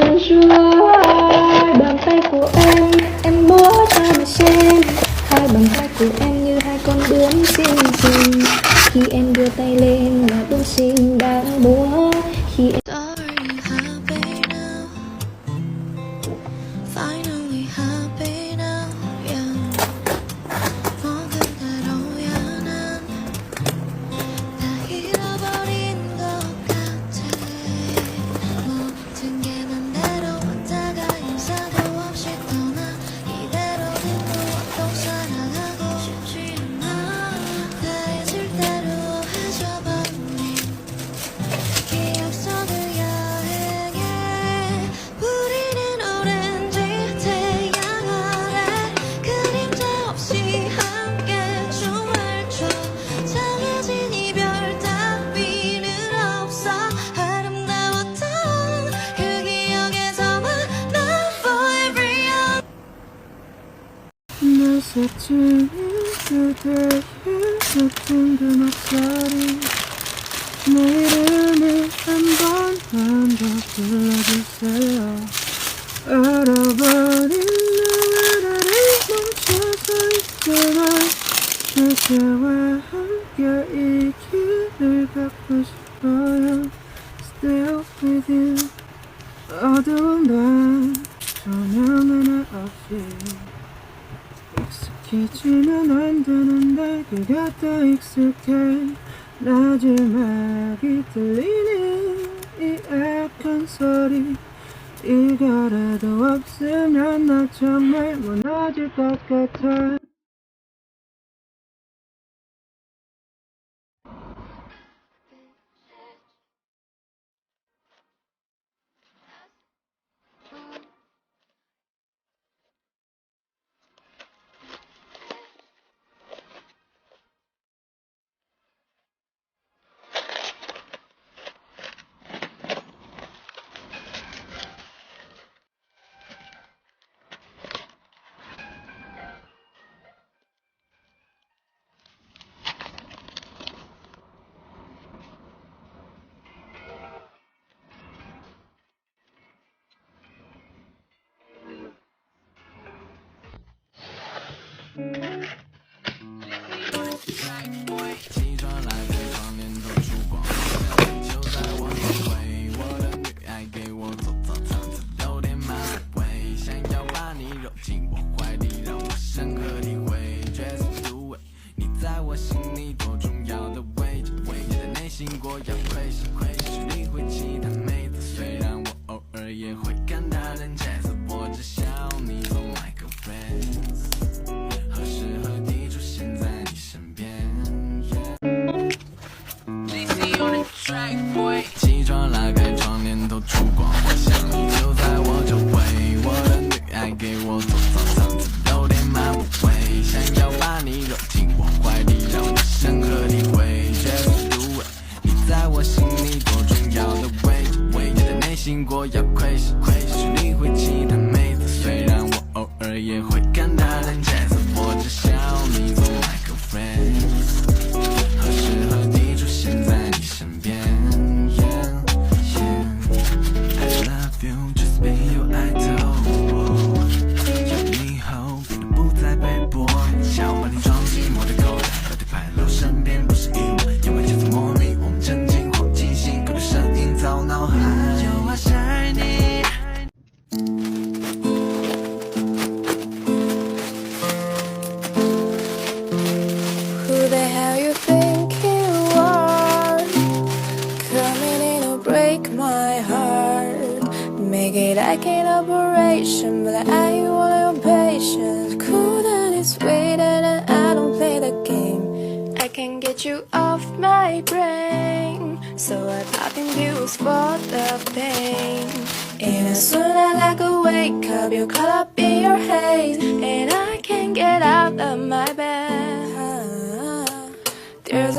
bonjour. Hai bàn tay của em múa cho mà xem. Hai bàn tay của em như hai con bướm xinh xinh. Khi em đưa tay lên là bướm xinh đang múa. Khi em 스치는 그대의 같은 그 목소리 내 이름을 한 번만 더 불러주세요. 얼어버린 나를 멈춰서 있잖아. 그대와 함께 이 길을 걷고 싶어요. Still with you. 어두운 밤 조명 하나 없이 익숙해지면 안 되는데 그가 더 익숙해. 마지막이 들리는 이 악한 소리 이거라도 없으면 나 정말 무너질 것 같아. Like an operation, but I want your patience. Cool and it's sweet and I don't play the game. I can get you off my brain, so I pop in pills for the pain. And as soon as I go wake up, you're caught up in your haze, and I can't get out of my